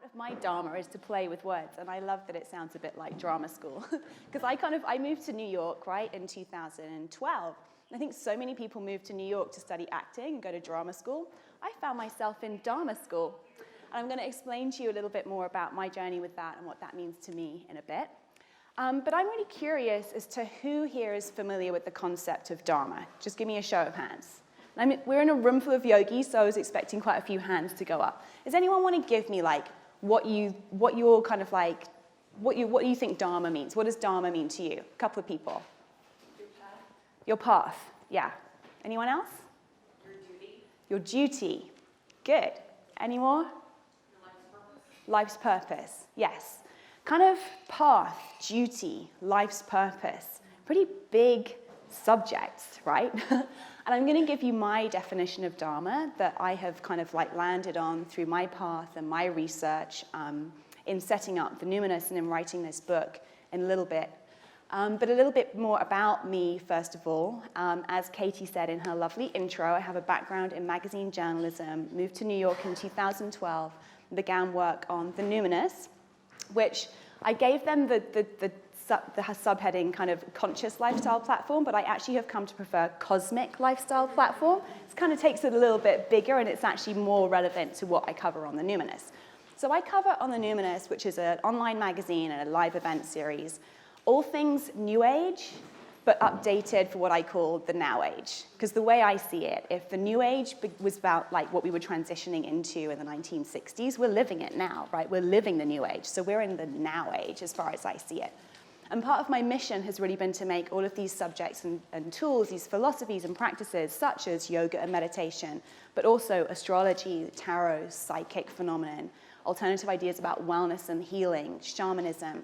Part of my Dharma is to play with words, and I love that it sounds a bit like drama school. Because I moved to New York, right, in 2012. I think so many people move to New York to study acting and go to drama school. I found myself in Dharma school. And I'm going to explain to you a little bit more about my journey with that and what that means to me in a bit. But I'm really curious as to who here is familiar with the concept of Dharma. Just give me a show of hands. We're in a room full of yogis, so I was expecting quite a few hands to go up. Does anyone want to give me like what you think Dharma means? What does Dharma mean to you? A couple of people. Your path. Your path, yeah. Anyone else? Your duty. Your duty. Good. Any more? Your life's purpose. Life's purpose, yes. Kind of path, duty, life's purpose. Pretty big subjects, right? And I'm going to give you my definition of Dharma that I have kind of like landed on through my path and my research in setting up the Numinous and in writing this book in a little bit. But a little bit more about me, first of all. As Katie said in her lovely intro, I have a background in magazine journalism, moved to New York in 2012, and began work on the Numinous, which I gave them the subheading kind of conscious lifestyle platform, but I actually have come to prefer cosmic lifestyle platform. It kind of takes it a little bit bigger, and it's actually more relevant to what I cover on the Numinous. So I cover on the Numinous, which is an online magazine and a live event series, all things New Age, but updated for what I call the Now Age. Because the way I see it, if the New Age was about like what we were transitioning into in the 1960s, we're living it now, right? We're living the New Age. So we're in the Now Age as far as I see it. And part of my mission has really been to make all of these subjects and tools, these philosophies and practices, such as yoga and meditation, but also astrology, tarot, psychic phenomenon, alternative ideas about wellness and healing, shamanism,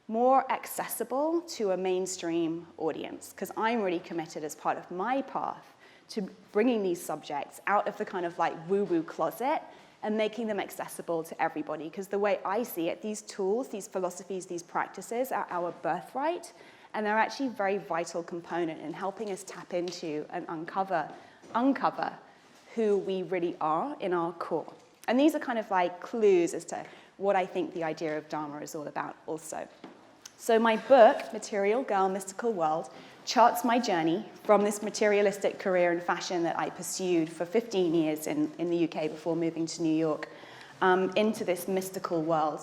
more accessible to a mainstream audience. Because I'm really committed as part of my path to bringing these subjects out of the kind of like woo-woo closet and making them accessible to everybody. Because the way I see it, these tools, these philosophies, these practices are our birthright, and they're actually a very vital component in helping us tap into and uncover who we really are in our core. And these are kind of like clues as to what I think the idea of Dharma is all about also. So my book, Material Girl, Mystical World, charts my journey from this materialistic career in fashion that I pursued for 15 years in the UK before moving to New York, into this mystical world.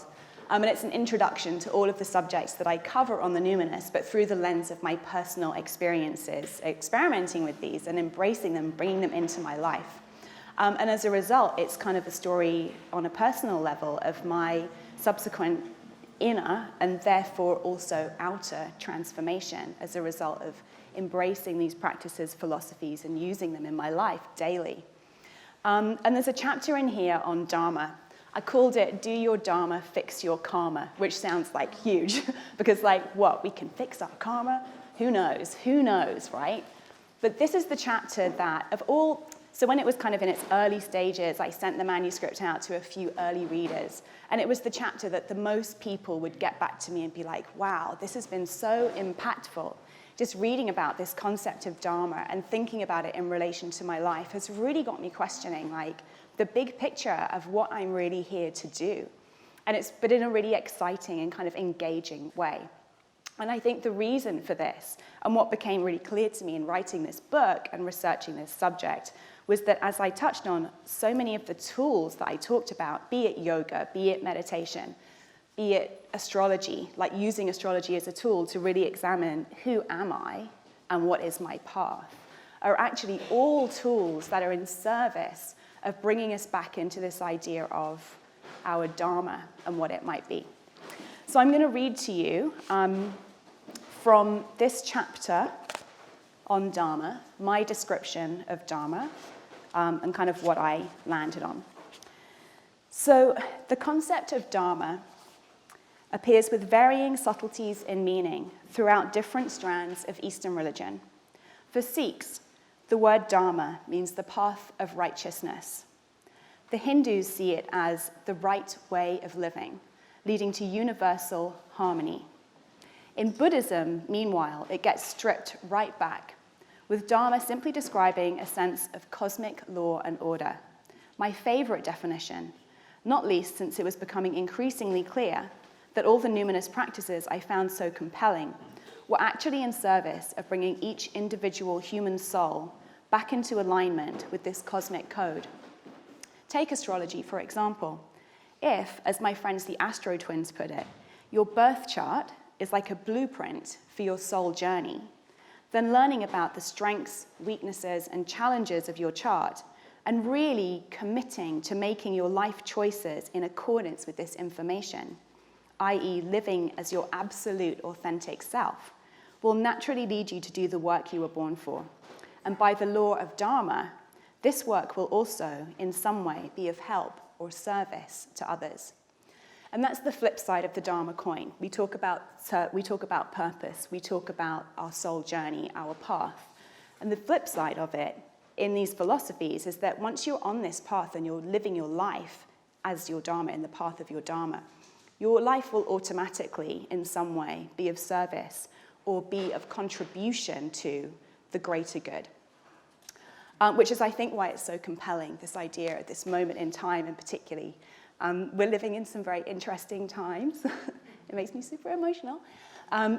And it's an introduction to all of the subjects that I cover on the Numinous, but through the lens of my personal experiences, experimenting with these and embracing them, bringing them into my life. And as a result, it's kind of a story on a personal level of my subsequent inner and therefore also outer transformation as a result of embracing these practices, philosophies, and using them in my life daily. And there's a chapter in here on Dharma. I called it, Do Your Dharma, Fix Your Karma, which sounds like huge, because like, what, we can fix our karma? Who knows, right? But this is the chapter that of all, so when it was kind of in its early stages, I sent the manuscript out to a few early readers, and it was the chapter that the most people would get back to me and be like, wow, this has been so impactful. Just reading about this concept of Dharma and thinking about it in relation to my life has really got me questioning like the big picture of what I'm really here to do. But in a really exciting and kind of engaging way. And I think the reason for this, and what became really clear to me in writing this book and researching this subject, was that as I touched on, so many of the tools that I talked about, be it yoga, be it meditation, be it astrology, like using astrology as a tool to really examine who am I and what is my path, are actually all tools that are in service of bringing us back into this idea of our Dharma and what it might be. So I'm going to read to you from this chapter on Dharma, my description of Dharma, and kind of what I landed on. So the concept of Dharma appears with varying subtleties in meaning throughout different strands of Eastern religion. For Sikhs, the word Dharma means the path of righteousness. The Hindus see it as the right way of living, leading to universal harmony. In Buddhism, meanwhile, it gets stripped right back, with Dharma simply describing a sense of cosmic law and order. My favorite definition, not least since it was becoming increasingly clear that all the numinous practices I found so compelling were actually in service of bringing each individual human soul back into alignment with this cosmic code. Take astrology, for example. If, as my friends the Astro Twins put it, your birth chart is like a blueprint for your soul journey, then learning about the strengths, weaknesses, and challenges of your chart and really committing to making your life choices in accordance with this information, i.e. living as your absolute authentic self, will naturally lead you to do the work you were born for. And by the law of Dharma, this work will also, in some way, be of help or service to others. And that's the flip side of the Dharma coin. We talk about purpose, we talk about our soul journey, our path. And the flip side of it in these philosophies is that once you're on this path and you're living your life as your Dharma, in the path of your Dharma, your life will automatically, in some way, be of service or be of contribution to the greater good. Which is, I think, why it's so compelling, this idea at this moment in time in particularly. We're living in some very interesting times. It makes me super emotional.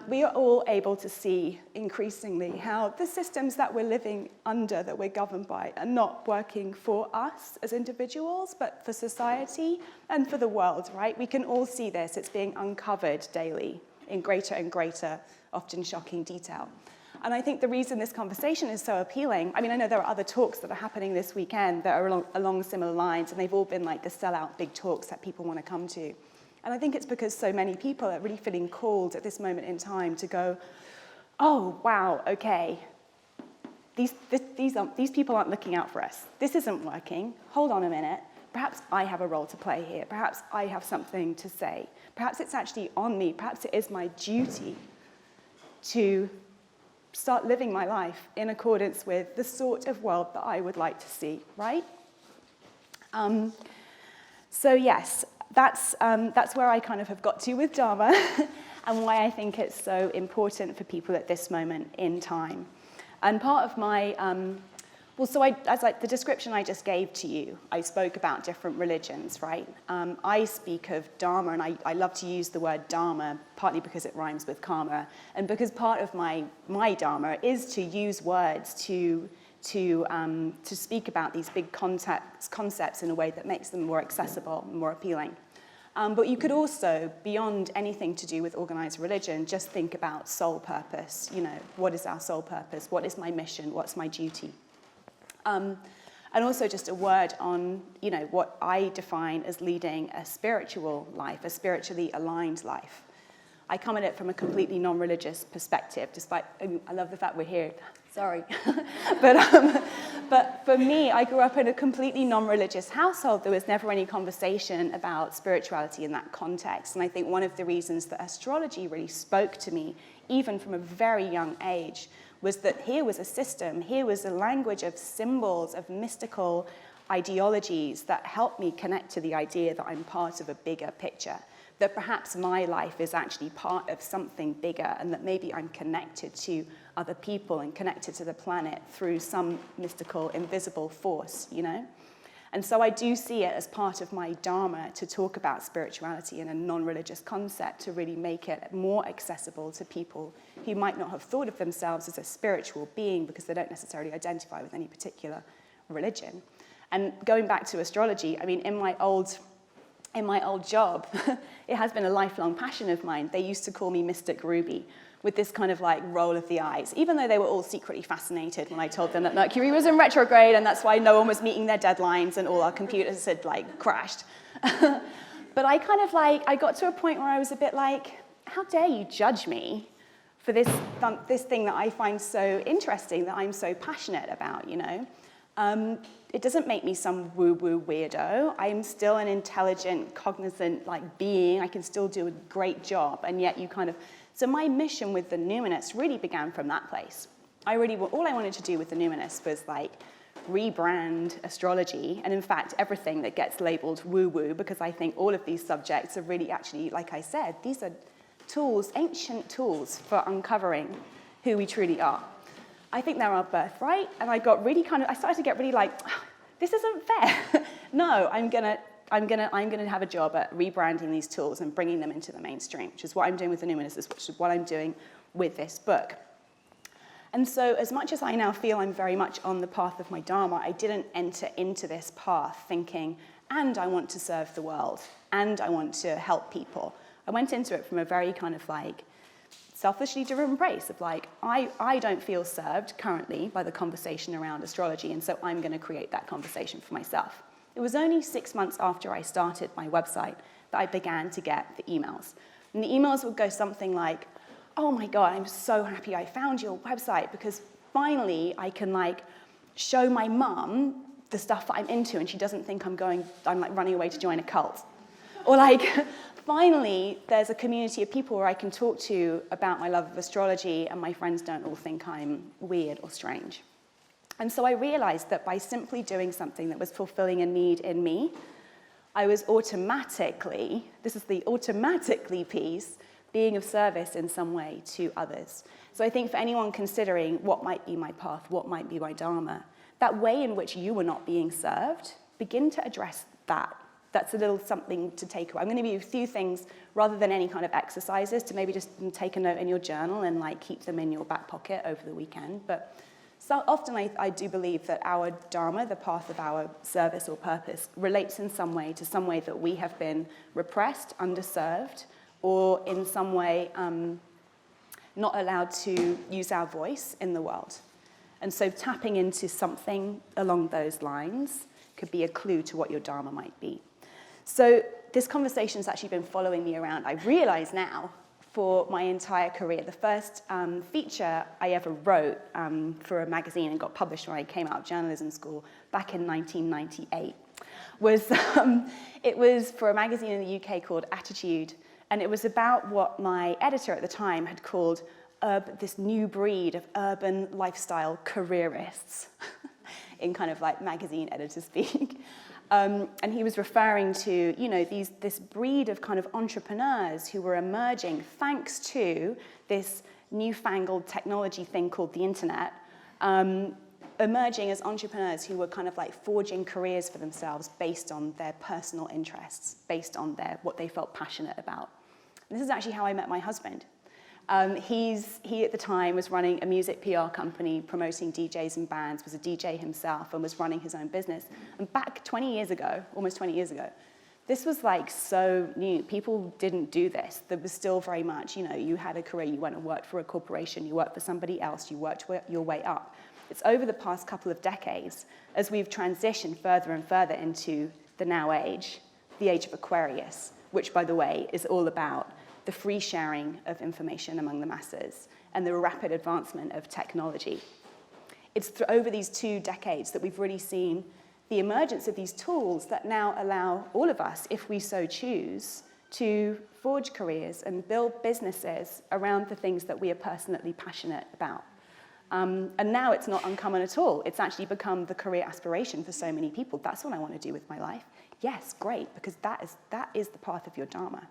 We are all able to see increasingly how the systems that we're living under, that we're governed by, are not working for us as individuals, but for society and for the world, right? We can all see this. It's being uncovered daily in greater and greater, often shocking detail. And I think the reason this conversation is so appealing, I mean, I know there are other talks that are happening this weekend that are along similar lines, and they've all been like the sellout big talks that people want to come to. And I think it's because so many people are really feeling called at this moment in time to go, oh, wow, okay, these people aren't looking out for us. This isn't working. Hold on a minute. Perhaps I have a role to play here. Perhaps I have something to say. Perhaps it's actually on me. Perhaps it is my duty to start living my life in accordance with the sort of world that I would like to see, right? So yes, that's where I kind of have got to with Dharma and why I think it's so important for people at this moment in time. And part of my, the description I just gave to you, I spoke about different religions, right? I speak of Dharma, and I love to use the word Dharma, partly because it rhymes with karma, and because part of my Dharma is to use words to speak about these big concepts in a way that makes them more accessible and more appealing. But you could also, beyond anything to do with organized religion, just think about soul purpose. You know, what is our soul purpose? What is my mission? What's my duty? And also just a word on, you know, what I define as leading a spiritual life, a spiritually aligned life. I come at it from a completely non-religious perspective, despite, I love the fact we're here, sorry. But for me, I grew up in a completely non-religious household. There was never any conversation about spirituality in that context. And I think one of the reasons that astrology really spoke to me, even from a very young age, was that here was a system, here was a language of symbols, of mystical ideologies that helped me connect to the idea that I'm part of a bigger picture, that perhaps my life is actually part of something bigger, and that maybe I'm connected to other people and connected to the planet through some mystical, invisible force, you know? And so I do see it as part of my Dharma to talk about spirituality in a non-religious concept, to really make it more accessible to people who might not have thought of themselves as a spiritual being because they don't necessarily identify with any particular religion. And going back to astrology, I mean, in my old job, it has been a lifelong passion of mine. They used to call me Mystic Ruby, with this kind of like roll of the eyes, even though they were all secretly fascinated when I told them that Mercury was in retrograde and that's why no one was meeting their deadlines and all our computers had like crashed. But I kind of like, I got to a point where I was a bit like, how dare you judge me for this thing that I find so interesting, that I'm so passionate about, you know? It doesn't make me some woo-woo weirdo. I'm still an intelligent, cognizant like being. I can still do a great job, and yet you kind of... So my mission with the Numinous really began from that place. All I wanted to do with the Numinous was like rebrand astrology, and in fact everything that gets labeled woo-woo, because I think all of these subjects are really actually, like I said, these are tools, ancient tools for uncovering who we truly are. I think they're our birthright, and I started to get really like, this isn't fair. No, I'm I'm gonna have a job at rebranding these tools and bringing them into the mainstream, which is what I'm doing with the Numinous, which is what I'm doing with this book. And so as much as I now feel I'm very much on the path of my Dharma, I didn't enter into this path thinking, and I want to serve the world, and I want to help people. I went into it from a very kind of like selfishly driven place of like, I don't feel served currently by the conversation around astrology, and so I'm going to create that conversation for myself. It was only 6 months after I started my website that I began to get the emails. And the emails would go something like, oh my God, I'm so happy I found your website because finally I can like show my mum the stuff that I'm into and she doesn't think I'm like running away to join a cult. Or like, finally, there's a community of people where I can talk to about my love of astrology and my friends don't all think I'm weird or strange. And so I realized that by simply doing something that was fulfilling a need in me, I was automatically, this is the automatically piece, being of service in some way to others. So I think for anyone considering what might be my path, what might be my Dharma, that way in which you are not being served, begin to address that. That's a little something to take away. I'm going to give you a few things rather than any kind of exercises to maybe just take a note in your journal and like keep them in your back pocket over the weekend. But so often I do believe that our Dharma, the path of our service or purpose, relates in some way to some way that we have been repressed, underserved, or in some way not allowed to use our voice in the world. And so tapping into something along those lines could be a clue to what your Dharma might be. So this conversation's actually been following me around, I realize now, for my entire career. The first feature I ever wrote for a magazine and got published when I came out of journalism school back in 1998 was, it was for a magazine in the UK called Attitude, and it was about what my editor at the time had called this new breed of urban lifestyle careerists in kind of like magazine editor speak. And he was referring to, you know, this breed of kind of entrepreneurs who were emerging thanks to this newfangled technology thing called the internet, emerging as entrepreneurs who were kind of like forging careers for themselves based on their personal interests, based on what they felt passionate about. And this is actually how I met my husband. He at the time was running a music PR company promoting DJs and bands, was a DJ himself and was running his own business. And back 20 years ago, almost 20 years ago, this was like so new. People didn't do this. There was still very much, you know, you had a career, you went and worked for a corporation, you worked for somebody else, you worked your way up. It's over the past couple of decades, as we've transitioned further and further into the now age, the age of Aquarius, which, by the way, is all about the free sharing of information among the masses and the rapid advancement of technology. It's over these 2 decades that we've really seen the emergence of these tools that now allow all of us, if we so choose, to forge careers and build businesses around the things that we are personally passionate about. And now it's not uncommon at all. It's actually become the career aspiration for so many people. That's what I want to do with my life. Yes, great, because that is the path of your Dharma.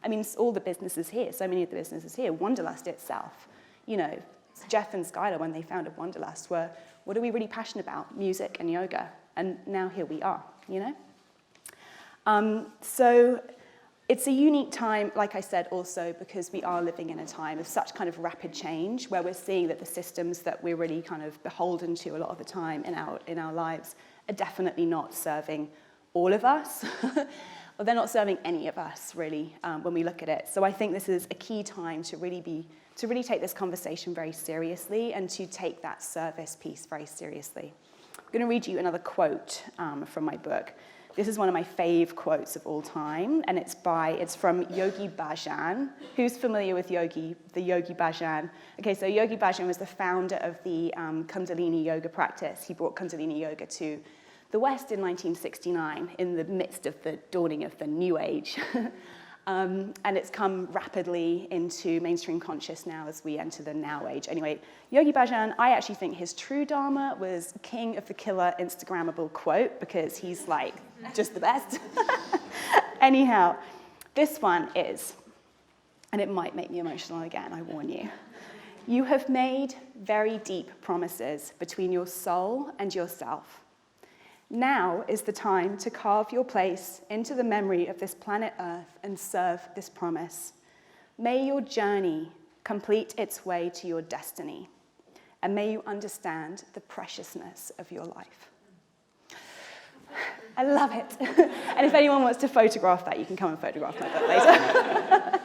I mean, all the businesses here, so many of the businesses here, Wanderlust itself, you know, Jeff and Skylar, when they founded Wanderlust, were, what are we really passionate about? Music and yoga. And now here we are, you know? So it's a unique time, like I said, also because we are living in a time of such kind of rapid change where we're seeing that the systems that we're really kind of beholden to a lot of the time in our lives are definitely not serving all of us. Well, they're not serving any of us, really, when we look at it. So I think this is a key time to really take this conversation very seriously and to take that service piece very seriously. I'm going to read you another quote from my book. This is one of my fave quotes of all time, and it's from Yogi Bhajan. Who's familiar with the Yogi Bhajan? Okay, so Yogi Bhajan was the founder of the Kundalini yoga practice. He brought Kundalini yoga to the West in 1969, in the midst of the dawning of the New Age. And it's come rapidly into mainstream conscious now as we enter the Now Age. Anyway, Yogi Bhajan, I actually think his true Dharma was king of the killer Instagrammable quote, because he's like just the best. Anyhow, this one is, and it might make me emotional again, I warn you. You have made very deep promises between your soul and yourself. Now is the time to carve your place into the memory of this planet Earth and serve this promise. May your journey complete its way to your destiny, and may you understand the preciousness of your life. I love it. And if anyone wants to photograph that, you can come and photograph my book later.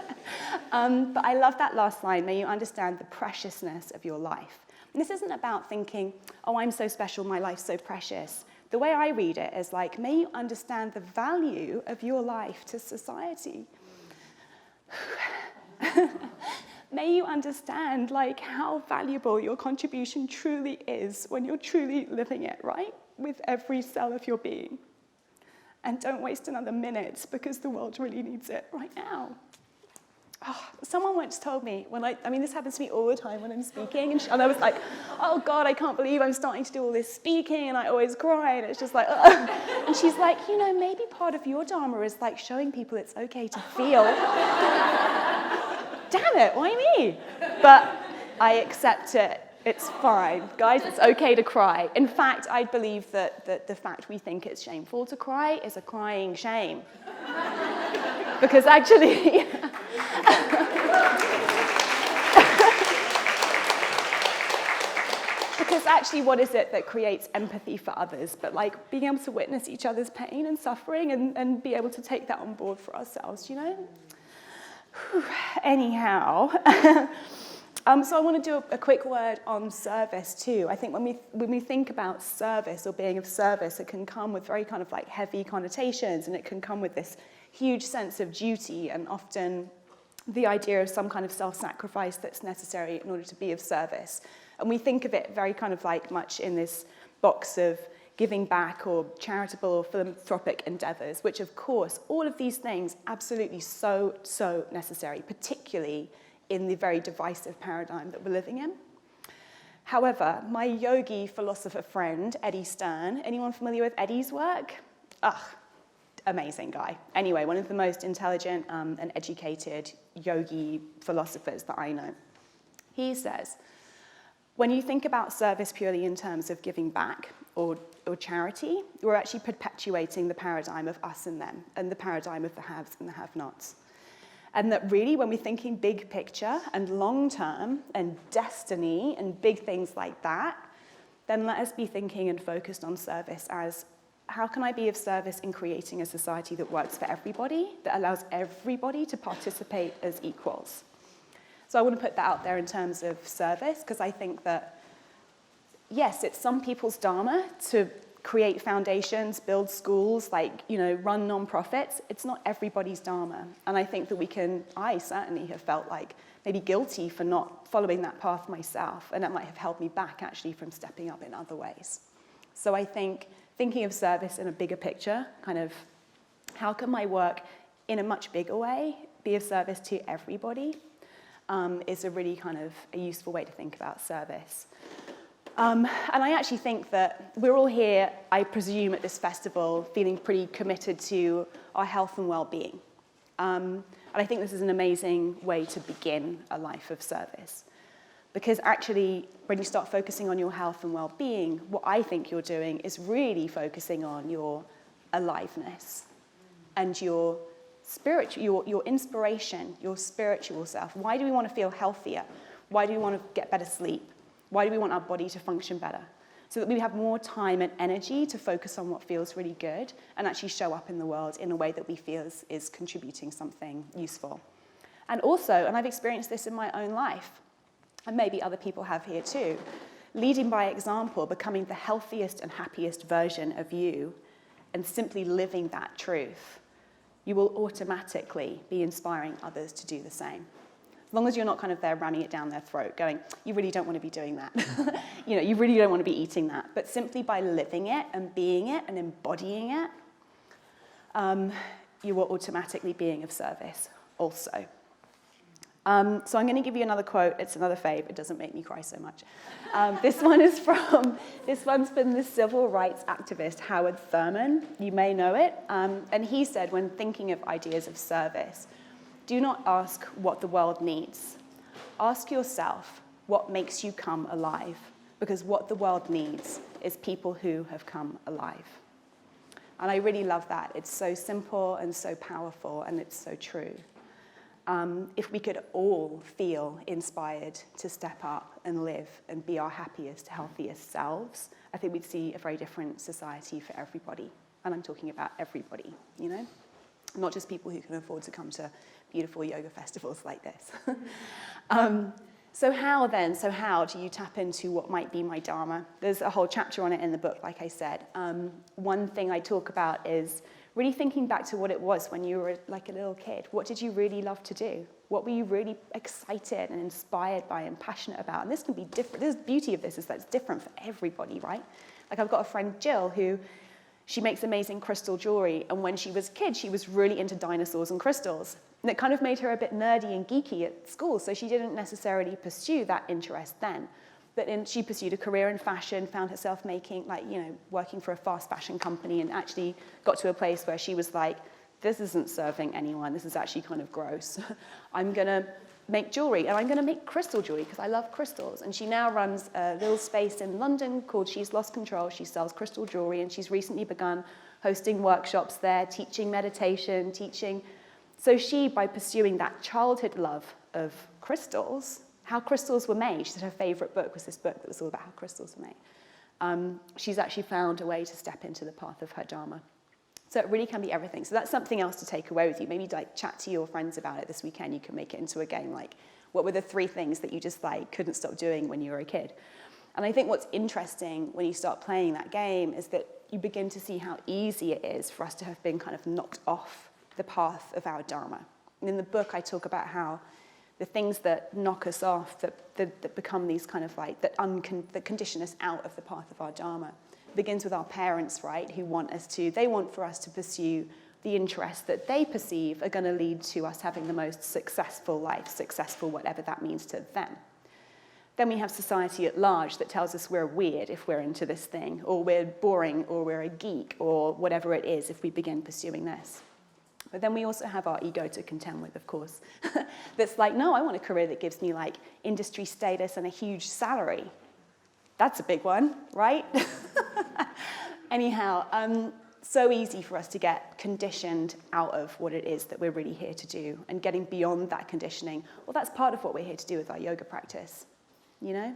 But I love that last line, may you understand the preciousness of your life. And this isn't about thinking, oh, I'm so special, my life's so precious. The way I read it is like, may you understand the value of your life to society. May you understand like how valuable your contribution truly is when you're truly living it, right? With every cell of your being. And don't waste another minute because the world really needs it right now. Oh, someone once told me, this happens to me all the time when I'm speaking, and I was like, oh God, I can't believe I'm starting to do all this speaking, and I always cry, and it's just like, ugh. And she's like, maybe part of your Dharma is like showing people it's okay to feel. Damn it, why me? But I accept it. It's fine. Guys, it's okay to cry. In fact, I believe that the fact we think it's shameful to cry is a crying shame. Because actually... Because actually, what is it that creates empathy for others? But like being able to witness each other's pain and suffering and be able to take that on board for ourselves, Anyhow, so I want to do a quick word on service too. I think when we think about service or being of service, it can come with very kind of like heavy connotations, and it can come with this huge sense of duty, and often the idea of some kind of self-sacrifice that's necessary in order to be of service. And we think of it very kind of like much in this box of giving back or charitable or philanthropic endeavors, which of course, all of these things absolutely so necessary, particularly in the very divisive paradigm that we're living in. However, my yogi philosopher friend, Eddie Stern, anyone familiar with Eddie's work? Amazing guy. Anyway, one of the most intelligent and educated yogi philosophers that I know. He says, when you think about service purely in terms of giving back or charity, we're actually perpetuating the paradigm of us and them, and the paradigm of the haves and the have-nots. And that really, when we're thinking big picture and long-term and destiny and big things like that, then let us be thinking and focused on service as, how can I be of service in creating a society that works for everybody, that allows everybody to participate as equals? So I want to put that out there in terms of service, because I think that, yes, it's some people's Dharma to create foundations, build schools, run non-profits. It's not everybody's Dharma. And I think that I certainly have felt like maybe guilty for not following that path myself, and that might have held me back actually from stepping up in other ways. So I think thinking of service in a bigger picture, kind of how can my work in a much bigger way be of service to everybody, is a really kind of a useful way to think about service. And I actually think that we're all here, I presume, at this festival feeling pretty committed to our health and well-being. And I think this is an amazing way to begin a life of service. Because actually, when you start focusing on your health and well-being, what I think you're doing is really focusing on your aliveness and your inspiration, your spiritual self. Why do we want to feel healthier? Why do we want to get better sleep? Why do we want our body to function better? So that we have more time and energy to focus on what feels really good and actually show up in the world in a way that we feel is contributing something useful. And also, and I've experienced this in my own life, and maybe other people have here too, leading by example, becoming the healthiest and happiest version of you, and simply living that truth, you will automatically be inspiring others to do the same. As long as you're not kind of there ramming it down their throat, going, you really don't want to be doing that. You really don't want to be eating that. But simply by living it and being it and embodying it, you will automatically being of service also. So I'm going to give you another quote. It's another fave. It doesn't make me cry so much. This one's from the civil rights activist Howard Thurman. You may know it. And he said, when thinking of ideas of service, do not ask what the world needs. Ask yourself what makes you come alive, because what the world needs is people who have come alive. And I really love that. It's so simple and so powerful, and it's so true. If we could all feel inspired to step up and live and be our happiest, healthiest selves, I think we'd see a very different society for everybody. And I'm talking about everybody, you know? Not just people who can afford to come to beautiful yoga festivals like this. So how do you tap into what might be my Dharma? There's a whole chapter on it in the book, like I said. One thing I talk about is really thinking back to what it was when you were like a little kid. What did you really love to do? What were you really excited and inspired by and passionate about? And this can be different. The beauty of this is that it's different for everybody, right? Like I've got a friend, Jill, who she makes amazing crystal jewelry. And when she was a kid, she was really into dinosaurs and crystals. And it kind of made her a bit nerdy and geeky at school. So she didn't necessarily pursue that interest then. But she pursued a career in fashion, found herself making, working for a fast fashion company, and actually got to a place where she was like, this isn't serving anyone. This is actually kind of gross. I'm going to make jewelry, and I'm going to make crystal jewelry because I love crystals. And she now runs a little space in London called She's Lost Control. She sells crystal jewelry, and she's recently begun hosting workshops there, teaching meditation, So she, by pursuing that childhood love of crystals, how crystals were made. She said her favorite book was this book that was all about how crystals were made. She's actually found a way to step into the path of her Dharma. So it really can be everything. So that's something else to take away with you. Maybe chat to your friends about it this weekend. You can make it into a game. Like, what were the 3 things that you just couldn't stop doing when you were a kid? And I think what's interesting when you start playing that game is that you begin to see how easy it is for us to have been kind of knocked off the path of our Dharma. And in the book, I talk about how the things that knock us off, that become these kind of that condition us out of the path of our Dharma, begins with our parents, right, who they want for us to pursue the interests that they perceive are going to lead to us having the most successful life, successful whatever that means to them. Then we have society at large that tells us we're weird if we're into this thing, or we're boring, or we're a geek, or whatever it is if we begin pursuing this. But then we also have our ego to contend with, of course. That's like, no, I want a career that gives me industry status and a huge salary. That's a big one, right? Anyhow, so easy for us to get conditioned out of what it is that we're really here to do, and getting beyond that conditioning. Well, that's part of what we're here to do with our yoga practice, you know?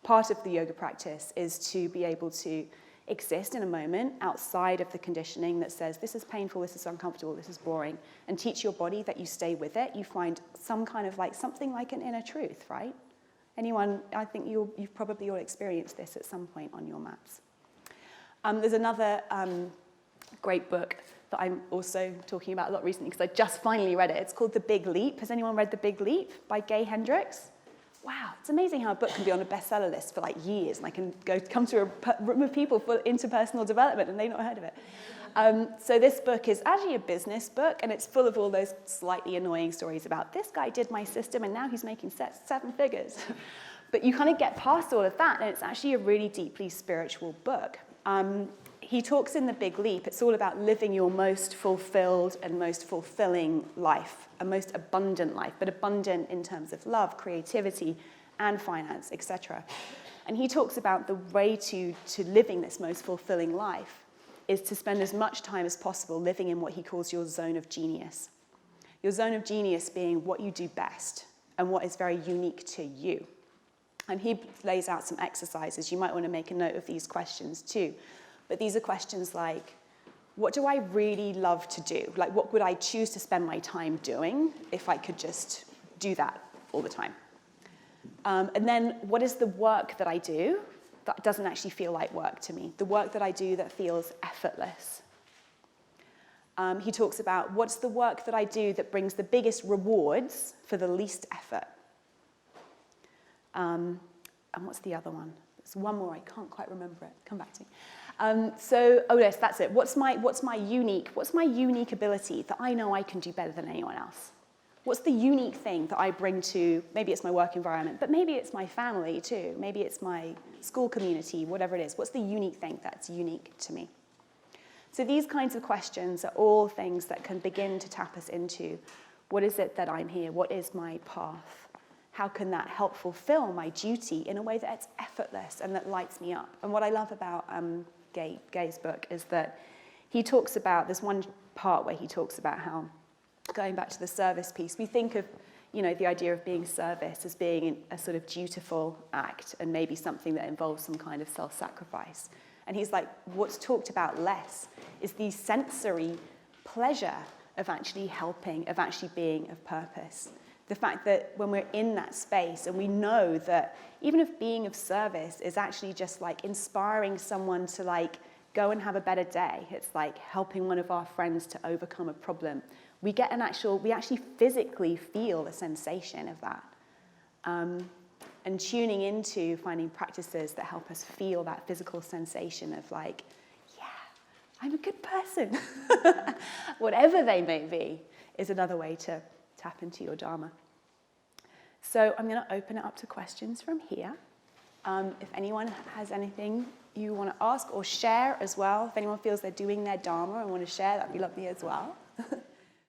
Part of the yoga practice is to be able to exist in a moment outside of the conditioning that says, this is painful, this is uncomfortable, this is boring, and teach your body that you stay with it. You find some kind of something like an inner truth, right? Anyone, I think you've probably all experienced this at some point on your mats. There's another great book that I'm also talking about a lot recently because I just finally read it. It's called The Big Leap. Has anyone read The Big Leap by Gay Hendricks? Wow, it's amazing how a book can be on a bestseller list for years, and I can come to a room of people into personal development and they've not heard of it. So this book is actually a business book, and it's full of all those slightly annoying stories about this guy did my system and now he's making 7 figures. But you kind of get past all of that, and it's actually a really deeply spiritual book. He talks in The Big Leap, it's all about living your most fulfilled and most fulfilling life, a most abundant life, but abundant in terms of love, creativity, and finance, etc. And he talks about the way to living this most fulfilling life is to spend as much time as possible living in what he calls your zone of genius. Your zone of genius being what you do best and what is very unique to you. And he lays out some exercises. You might want to make a note of these questions too. But these are questions like, what do I really love to do? What would I choose to spend my time doing if I could just do that all the time? And then what is the work that I do that doesn't actually feel like work to me? The work that I do that feels effortless. He talks about what's the work that I do that brings the biggest rewards for the least effort. And what's the other one? There's one more, I can't quite remember it. Come back to me. Yes, that's it. What's my unique ability that I know I can do better than anyone else? What's the unique thing that I bring to, maybe it's my work environment, but maybe it's my family too. Maybe it's my school community, whatever it is. What's the unique thing that's unique to me? So these kinds of questions are all things that can begin to tap us into, what is it that I'm here? What is my path? How can that help fulfill my duty in a way that it's effortless and that lights me up? And what I love about Gay's book is that he talks about, there's one part where he talks about how, going back to the service piece, we think of, the idea of being service as being a sort of dutiful act and maybe something that involves some kind of self-sacrifice. And he's like, what's talked about less is the sensory pleasure of actually helping, of actually being of purpose. The fact that when we're in that space and we know that even if being of service is actually just like inspiring someone to like go and have a better day, it's like helping one of our friends to overcome a problem, we actually physically feel the sensation of that. And tuning into finding practices that help us feel that physical sensation of like, yeah, I'm a good person. Whatever they may be, is another way to tap into your Dharma. So I'm going to open it up to questions from here. If anyone has anything you want to ask or share as well, if anyone feels they're doing their Dharma and want to share, that'd be lovely as well.